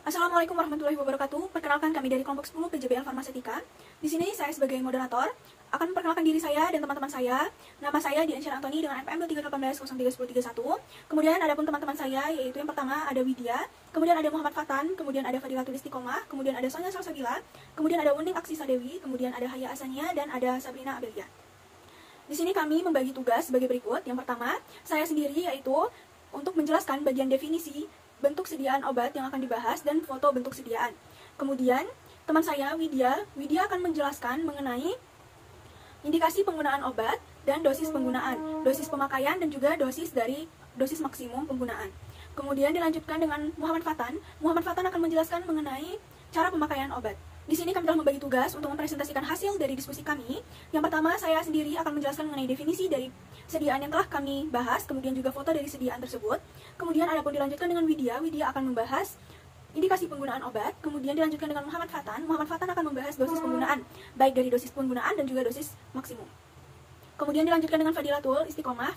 Assalamualaikum warahmatullahi wabarakatuh. Perkenalkan, kami dari kelompok 10 PJBL Farmasetika. Di sini saya sebagai moderator akan memperkenalkan diri saya dan teman-teman saya. Nama saya Diansyah Antoni dengan NPM 2318031031. Kemudian ada pun teman-teman saya, yaitu yang pertama ada Widya, kemudian ada Muhammad Fatan, kemudian ada Fadilatul Istiqomah, kemudian ada Sonya Salsabila, kemudian ada Wuning Aksisa Dewi, kemudian ada Haya Asania, dan ada Sabrina Abelia. Di sini kami membagi tugas sebagai berikut. Yang pertama, saya sendiri yaitu untuk menjelaskan bagian definisi bentuk sediaan obat yang akan dibahas dan foto bentuk sediaan. Kemudian, teman saya Widya akan menjelaskan mengenai indikasi penggunaan obat dan dosis penggunaan, dosis pemakaian dan juga dosis maksimum penggunaan. Kemudian dilanjutkan dengan Muhammad Fatan akan menjelaskan mengenai cara pemakaian obat. Di sini kami telah membagi tugas untuk mempresentasikan hasil dari diskusi kami. Yang pertama, saya sendiri akan menjelaskan mengenai definisi dari sediaan yang telah kami bahas, kemudian juga foto dari sediaan tersebut. Kemudian adapun dilanjutkan dengan Widya akan membahas indikasi penggunaan obat. Kemudian dilanjutkan dengan Muhammad Fatan akan membahas dosis penggunaan, baik dari dosis penggunaan dan juga dosis maksimum. Kemudian dilanjutkan dengan Fadilatul Istiqomah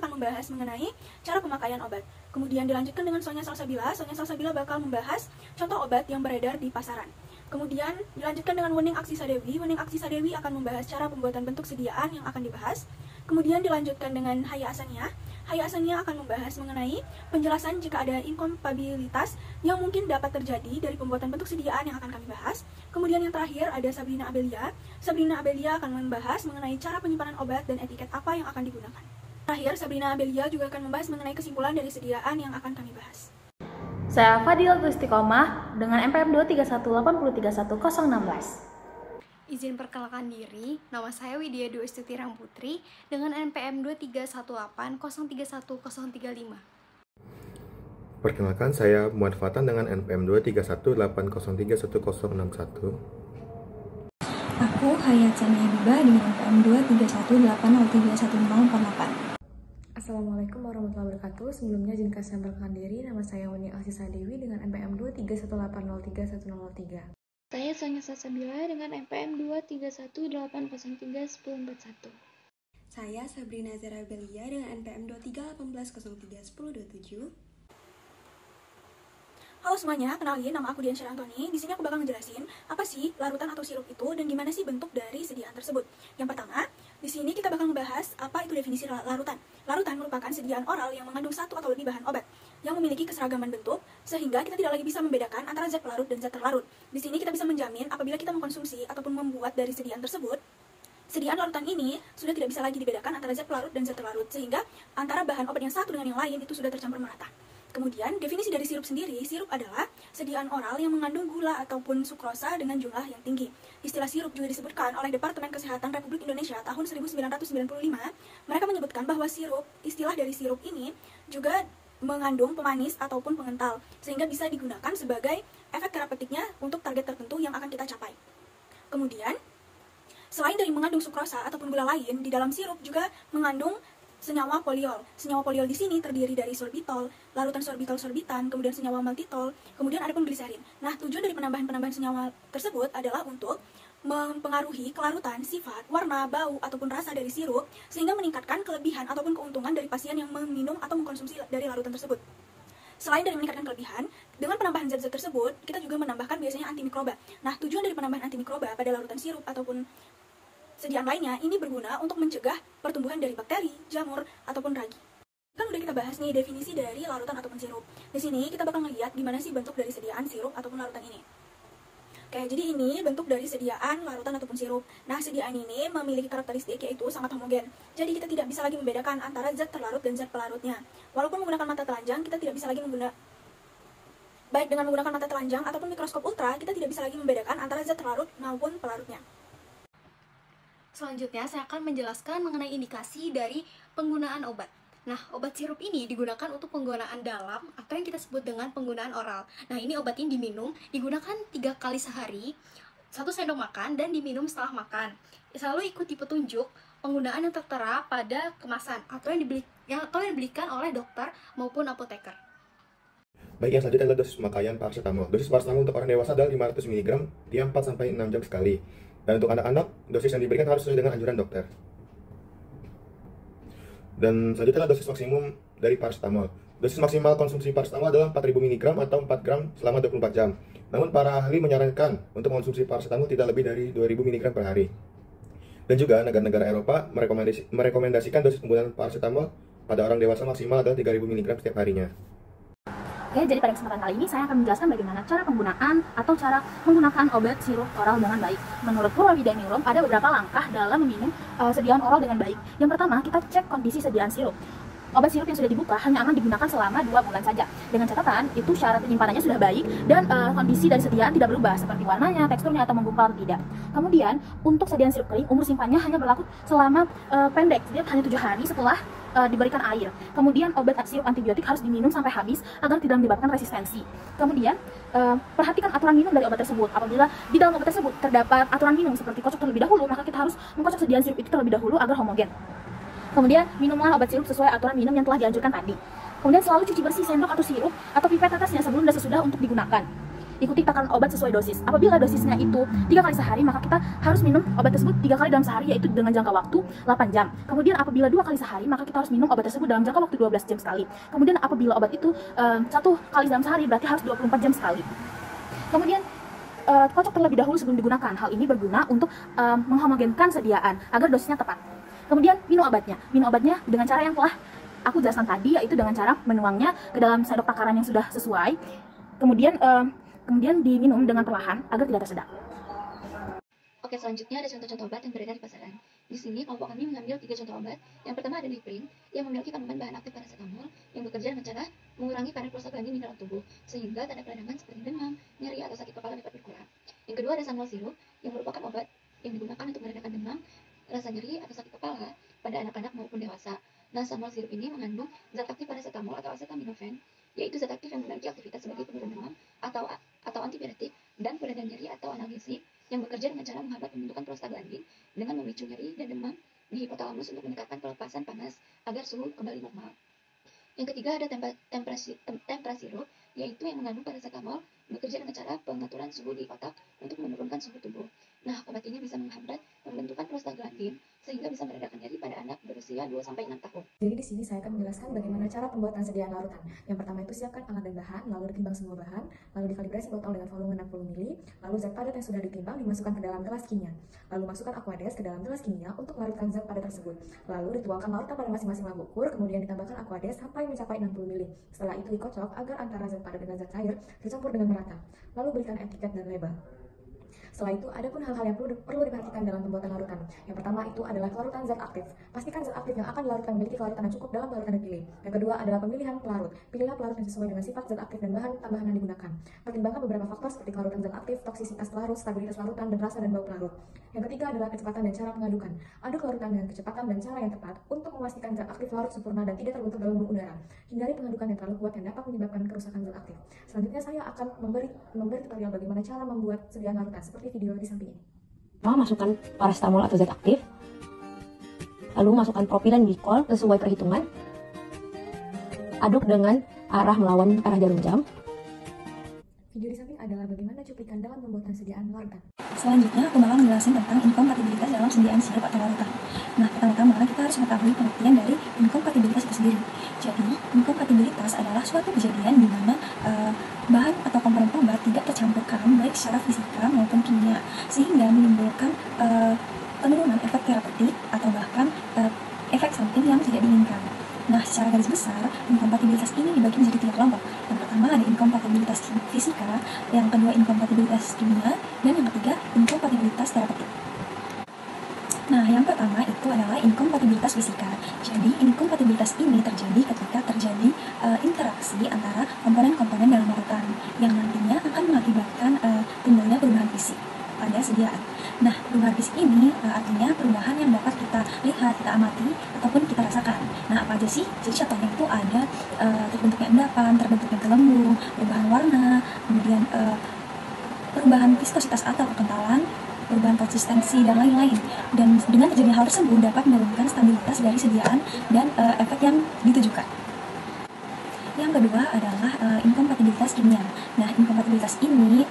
akan membahas mengenai cara pemakaian obat. Kemudian dilanjutkan dengan Sonya Salsabila bakal membahas contoh obat yang beredar di pasaran. Kemudian dilanjutkan dengan Wuning Aksisa Dewi akan membahas cara pembuatan bentuk sediaan yang akan dibahas. Kemudian dilanjutkan dengan Haya Asania akan membahas mengenai penjelasan jika ada inkompatibilitas yang mungkin dapat terjadi dari pembuatan bentuk sediaan yang akan kami bahas. Kemudian yang terakhir ada Sabrina Abelia akan membahas mengenai cara penyimpanan obat dan etiket apa yang akan digunakan. Terakhir, Sabrina Abelia juga akan membahas mengenai kesimpulan dari sediaan yang akan kami bahas. Saya Fadilatul Istiqomah dengan NPM 231831016. Izin perkenalkan diri, nama saya Widya Dwi Astuti Ramputri dengan NPM 23180311035. Perkenalkan, saya Muhammad Fatan dengan NPM 23180311061. Aku Hayat Sania Biba dengan NPM 23180311048. Assalamualaikum warahmatullahi wabarakatuh. Sebelumnya izinkan saya memperkenalkan diri. Nama saya Wuning Aksisa Dewi dengan NPM 231803103. Saya Sonya Salsabila dengan NPM 231803141. Saya Sabrina Abelia dengan NPM 2318031027. Halo semuanya, kenalin, nama aku Diansyah Antoni. Di sini aku bakal ngejelasin apa sih larutan atau sirup itu dan gimana sih bentuk dari sediaan tersebut. Yang pertama, di sini kita bakal membahas apa itu definisi larutan. Larutan merupakan sediaan oral yang mengandung satu atau lebih bahan obat yang memiliki keseragaman bentuk sehingga kita tidak lagi bisa membedakan antara zat pelarut dan zat terlarut. Di sini kita bisa menjamin apabila kita mengkonsumsi ataupun membuat dari sediaan tersebut, sediaan larutan ini sudah tidak bisa lagi dibedakan antara zat pelarut dan zat terlarut sehingga antara bahan obat yang satu dengan yang lain itu sudah tercampur merata. Kemudian, definisi dari sirup sendiri, sirup adalah sediaan oral yang mengandung gula ataupun sukrosa dengan jumlah yang tinggi. Istilah sirup juga disebutkan oleh Departemen Kesehatan Republik Indonesia tahun 1995. Mereka menyebutkan bahwa istilah dari sirup ini juga mengandung pemanis ataupun pengental, sehingga bisa digunakan sebagai efek terapeutiknya untuk target tertentu yang akan kita capai. Kemudian, selain dari mengandung sukrosa ataupun gula lain, di dalam sirup juga mengandung senyawa poliol. Senyawa poliol di sini terdiri dari sorbitol, larutan sorbitol-sorbitan, kemudian senyawa maltitol, kemudian ada pun gliserin. Nah, tujuan dari penambahan senyawa tersebut adalah untuk mempengaruhi kelarutan, sifat, warna, bau, ataupun rasa dari sirup, sehingga meningkatkan kelebihan ataupun keuntungan dari pasien yang meminum atau mengkonsumsi dari larutan tersebut. Selain dari meningkatkan kelebihan, dengan penambahan zat-zat tersebut, kita juga menambahkan biasanya antimikroba. Nah, tujuan dari penambahan antimikroba pada larutan sirup ataupun sediaan lainnya ini berguna untuk mencegah pertumbuhan dari bakteri, jamur, ataupun ragi. Kan udah kita bahas nih definisi dari larutan ataupun sirup. Di sini kita bakal ngeliat gimana sih bentuk dari sediaan sirup ataupun larutan ini. Oke, jadi ini bentuk dari sediaan larutan ataupun sirup. Nah, sediaan ini memiliki karakteristik yaitu sangat homogen. Jadi kita tidak bisa lagi membedakan antara zat terlarut dan zat pelarutnya. Walaupun menggunakan mata telanjang, kita tidak bisa lagi baik dengan menggunakan mata telanjang ataupun mikroskop ultra, kita tidak bisa lagi membedakan antara zat terlarut maupun pelarutnya. Selanjutnya, saya akan menjelaskan mengenai indikasi dari penggunaan obat. Nah, obat sirup ini digunakan untuk penggunaan dalam atau yang kita sebut dengan penggunaan oral. Nah, ini obat ini diminum, digunakan 3 kali sehari, 1 sendok makan, dan diminum setelah makan. Selalu ikuti petunjuk penggunaan yang tertera pada kemasan atau yang dibelikan oleh dokter maupun apoteker. Baik, yang selanjutnya adalah dosis pemakaian paracetamol. Dosis paracetamol untuk orang dewasa adalah 500 mg tiap 4-6 jam sekali. Dan untuk anak-anak, dosis yang diberikan harus sesuai dengan anjuran dokter. Dan selanjutnya adalah dosis maksimum dari paracetamol. Dosis maksimal konsumsi paracetamol adalah 4.000 mg atau 4 gram selama 24 jam. Namun para ahli menyarankan untuk mengonsumsi paracetamol tidak lebih dari 2.000 mg per hari. Dan juga negara-negara Eropa merekomendasikan dosis penggunaan paracetamol pada orang dewasa maksimal adalah 3.000 mg setiap harinya. Oke, jadi pada kesempatan kali ini saya akan menjelaskan bagaimana cara penggunaan atau cara menggunakan obat sirup oral dengan baik. Menurut Purwawida Ningrum, ada beberapa langkah dalam meminum sediaan oral dengan baik. Yang pertama, kita cek kondisi sediaan sirup. Obat sirup yang sudah dibuka hanya aman digunakan selama 2 bulan saja. Dengan catatan, itu syarat penyimpanannya sudah baik dan kondisi dari sediaan tidak berubah seperti warnanya, teksturnya, atau menggumpal atau tidak. Kemudian, untuk sediaan sirup kering, umur simpannya hanya berlaku selama pendek, jadi hanya 7 hari setelah diberikan air. Kemudian obat sirup antibiotik harus diminum sampai habis agar tidak menyebabkan resistensi. Kemudian perhatikan aturan minum dari obat tersebut. Apabila di dalam obat tersebut terdapat aturan minum seperti kocok terlebih dahulu, maka kita harus mengkocok sediaan sirup itu terlebih dahulu agar homogen. Kemudian minumlah obat sirup sesuai aturan minum yang telah dianjurkan tadi. Kemudian selalu cuci bersih sendok atau sirup atau pipet atasnya sebelum dan sesudah untuk digunakan. Ikuti takaran obat sesuai dosis. Apabila dosisnya itu 3 kali sehari, maka kita harus minum obat tersebut 3 kali dalam sehari, yaitu dengan jangka waktu 8 jam. Kemudian apabila 2 kali sehari, maka kita harus minum obat tersebut dalam jangka waktu 12 jam sekali. Kemudian apabila obat itu 1 kali dalam sehari, berarti harus 24 jam sekali. Kemudian kocok terlebih dahulu sebelum digunakan. Hal ini berguna untuk menghomogenkan sediaan agar dosisnya tepat. Kemudian minum obatnya. Minum obatnya dengan cara yang telah aku jelaskan tadi, yaitu dengan cara menuangnya ke dalam sendok takaran yang sudah sesuai. Kemudian diminum dengan perlahan agar tidak tersedak. Oke, selanjutnya ada contoh-contoh obat yang beredar di pasaran. Di sini kelompok kami mengambil 3 contoh obat. Yang pertama ada Niprin yang memiliki kandungan bahan aktif paracetamol yang bekerja dengan cara mengurangi kadar prostaglandin di dalam tubuh sehingga tanda peradangan seperti demam, nyeri atau sakit kepala dapat berkurang. Yang kedua ada Sanmol Sirup yang merupakan obat yang digunakan untuk meredakan demam, rasa nyeri atau sakit kepala pada anak-anak maupun dewasa. Nah, Sanmol Sirup ini mengandung zat aktif paracetamol atau acetaminophen, yaitu zat aktif yang memiliki aktivitas sebagai penurun demam atau antipiretik dan peredam nyeri atau analgesik yang bekerja dengan cara menghambat pembentukan prostaglandin dengan memicu nyeri dan demam di hipotalamus untuk meningkatkan pelepasan panas agar suhu kembali normal. Yang ketiga ada Tempra Sirup, yaitu yang mengandung paracetamol bekerja dengan cara pengaturan suhu di otak untuk menurunkan suhu tubuh. Nah, obat ini bisa menghambat pembentukan prostaglandin sehingga bisa meredakan nyeri pada anak berusia 2-6 tahun. Jadi di sini saya akan menjelaskan bagaimana cara pembuatan sediaan larutan. Yang pertama itu siapkan alat dan bahan, lalu ditimbang semua bahan, lalu dikalibrasi botol dengan volume 60 ml, lalu zat padat yang sudah ditimbang dimasukkan ke dalam gelas kimia. Lalu masukkan aquades ke dalam gelas kimia untuk melarutkan zat padat tersebut. Lalu dituangkan larutan pada masing-masing lambung ukur, kemudian ditambahkan aquades sampai mencapai 60 ml. Setelah itu dikocok agar antara zat padat dengan zat cair tercampur dengan merata. Lalu berikan etiket dan label. Setelah itu, ada pun hal-hal yang perlu diperhatikan dalam pembuatan larutan. Yang pertama itu adalah larutan zat aktif. Pastikan zat aktif yang akan dilarutkan memiliki kelarutan yang cukup dalam larutan yang dipilih. Yang kedua adalah pemilihan pelarut. Pilihlah pelarut yang sesuai dengan sifat zat aktif dan bahan tambahan yang digunakan. Pertimbangkan beberapa faktor seperti kelarutan zat aktif, toksisitas pelarut, stabilitas larutan, dan rasa dan bau pelarut. Yang ketiga adalah kecepatan dan cara pengadukan. Aduk larutan dengan kecepatan dan cara yang tepat untuk memastikan zat aktif larut sempurna dan tidak terbentuk gelembung udara. Hindari pengadukan yang terlalu kuat yang dapat menyebabkan kerusakan zat aktif. Selanjutnya saya akan memberi tutorial bagaimana cara membuat sediaan larutan seperti video di samping ini. Masukkan paracetamol atau zat aktif, lalu masukkan propilen glikol sesuai perhitungan, aduk dengan arah melawan arah jarum jam. Video di samping adalah bagaimana cuplikan dalam pembuatan sediaan larutan. Selanjutnya aku bakal menjelaskan tentang inkompatibilitas dalam sediaan sirup atau larutan. Nah, pertama-tama kita harus mengetahui pengertian dari inkompatibilitas itu sendiri. Jadi, inkompatibilitas adalah suatu kejadian di mana bahan atau komponen obat tidak tercampurkan baik secara fisika maupun kimia, sehingga menimbulkan penurunan efek terapeutik atau bahkan efek samping yang tidak diinginkan. Nah, secara garis besar, inkompatibilitas ini dibagi menjadi 3 kelompok. Yang pertama ada inkompatibilitas fisika, yang kedua inkompatibilitas kimia, dan yang ketiga inkompatibilitas terapeutik. Nah, yang pertama itu adalah inkompatibilitas fisika. Jadi, inkompatibilitas ini terjadi ketika terjadi interaksi antara komponen-komponen dalam larutan yang nantinya akan mengakibatkan timbulnya perubahan fisik pada sediaan. Nah, perubahan fisik ini artinya perubahan yang dapat kita lihat, kita amati, ataupun kita rasakan. Nah, apa aja sih? Jadi contohnya itu ada terbentuknya endapan, terbentuknya gelembung, perubahan warna, kemudian perubahan viskositas atau kekentalan, perubahan konsistensi, dan lain-lain. Dan dengan terjadinya hal tersebut dapat menurunkan stabilitas dari sediaan dan efek yang ditujukan. Yang kedua adalah inkompatibilitas kimia. Nah, inkompatibilitas ini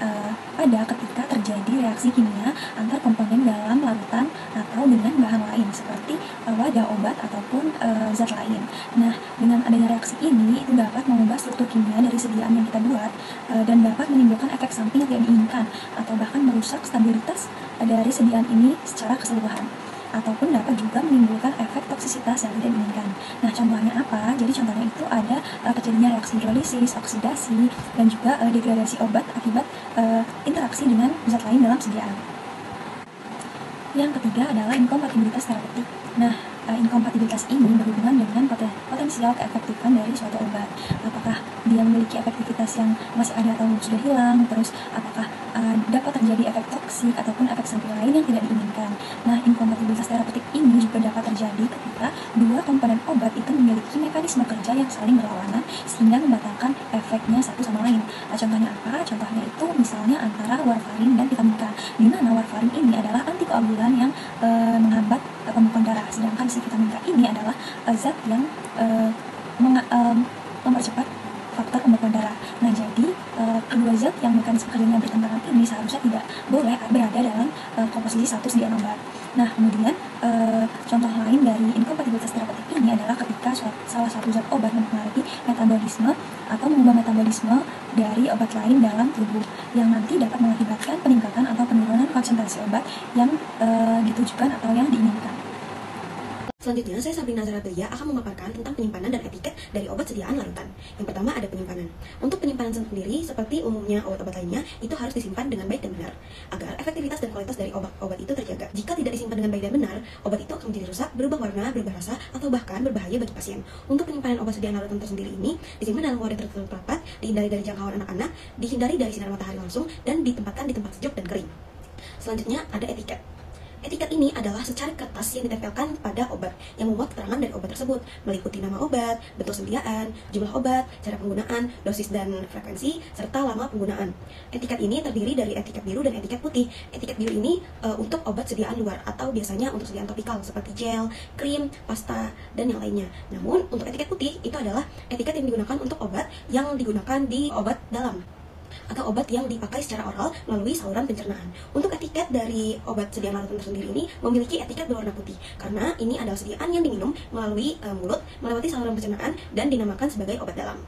ada ketika terjadi reaksi kimia antar komponen dalam larutan atau atau dengan bahan lain seperti wadah obat ataupun zat lain. Nah, dengan adanya reaksi ini itu dapat mengubah struktur kimia dari sediaan yang kita buat dan dapat menimbulkan efek samping yang tidak diinginkan atau bahkan merusak stabilitas dari sediaan ini secara keseluruhan, ataupun dapat juga menimbulkan efek toksisitas yang tidak diinginkan. Nah, contohnya apa? Jadi contohnya itu ada terjadinya reaksi hidrolisis, oksidasi, dan juga degradasi obat akibat interaksi dengan zat lain dalam sediaan. Yang ketiga adalah inkompatibilitas terapeutik. Nah, inkompatibilitas ini berhubungan dengan potensial keefektifan dari suatu obat. Apakah dia memiliki efektivitas yang masih ada atau sudah hilang, terus apakah dapat terjadi efek toksik ataupun efek samping lain yang tidak diinginkan. Nah, inkompatibilitas terapeutik ini juga dapat terjadi ketika dua komponen obat itu memiliki mekanisme kerja yang saling berlawanan sehingga membatalkan efeknya satu sama lain. Contohnya apa? Contohnya itu misalnya antara warfarin dan vitamin K, di mana warfarin ini adalah antikoagulan yang menghambat pembekuan darah, sedangkan si vitamin K ini adalah zat yang mempercepat faktor pembekuan darah. Nah, jadi kedua zat yang mekanisme kerjanya bertentangan ini seharusnya tidak boleh berada dalam komposisi satu sediaan obat. Nah, kemudian contoh lain dari inkompatibilitas terapeutik ini adalah ketika salah satu zat obat mempengaruhi metabolisme atau mengubah metabolisme dari obat lain dalam tubuh yang nanti dapat mengakibatkan peningkatan atau penurunan konsentrasi obat yang ditujukan atau yang diinginkan. Selanjutnya, saya Sabrina Zarabelia akan memaparkan tentang penyimpanan dan etiket dari obat sediaan larutan. Yang pertama ada penyimpanan. Untuk penyimpanan sendiri, seperti umumnya obat-obat lainnya, itu harus disimpan dengan baik dan benar, agar efektivitas dan kualitas dari obat itu terjaga. Jika tidak disimpan dengan baik dan benar, obat itu akan menjadi rusak, berubah warna, berubah rasa, atau bahkan berbahaya bagi pasien. Untuk penyimpanan obat sediaan larutan tersendiri ini, disimpan dalam wadah tertutup rapat, dihindari dari jangkauan anak-anak, dihindari dari sinar matahari langsung, dan ditempatkan di tempat sejuk dan kering. Selanjutnya ada etiket. Etiket ini adalah secari kertas yang ditempelkan pada obat yang memuat keterangan dari obat tersebut, meliputi nama obat, bentuk sediaan, jumlah obat, cara penggunaan, dosis dan frekuensi, serta lama penggunaan. Etiket ini terdiri dari etiket biru dan etiket putih. Etiket biru ini untuk obat sediaan luar atau biasanya untuk sediaan topikal seperti gel, krim, pasta, dan yang lainnya. Namun untuk etiket putih itu adalah etiket yang digunakan untuk obat yang digunakan di obat dalam atau obat yang dipakai secara oral melalui saluran pencernaan. Untuk etiket dari obat sediaan larutan tersendiri ini memiliki etiket berwarna putih karena ini adalah sediaan yang diminum melalui mulut, melewati saluran pencernaan dan dinamakan sebagai obat dalam.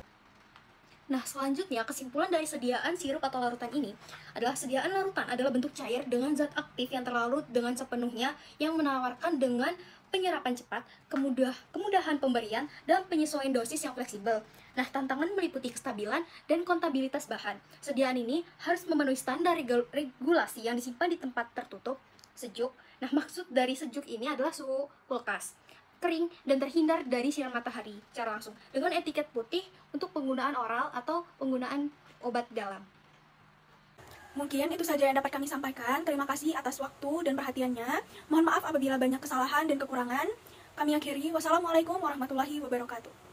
Nah, selanjutnya kesimpulan dari sediaan sirup atau larutan ini adalah sediaan larutan adalah bentuk cair dengan zat aktif yang terlarut dengan sepenuhnya yang menawarkan dengan penyerapan cepat, kemudahan pemberian, dan penyesuaian dosis yang fleksibel. Nah, tantangan meliputi kestabilan dan kontabilitas bahan. Sediaan ini harus memenuhi standar regulasi yang disimpan di tempat tertutup, sejuk. Nah, maksud dari sejuk ini adalah suhu kulkas, kering, dan terhindar dari sinar matahari secara langsung, dengan etiket putih untuk penggunaan oral atau penggunaan obat dalam. Mungkin itu saja yang dapat kami sampaikan. Terima kasih atas waktu dan perhatiannya. Mohon maaf apabila banyak kesalahan dan kekurangan. Kami akhiri. Wassalamualaikum warahmatullahi wabarakatuh.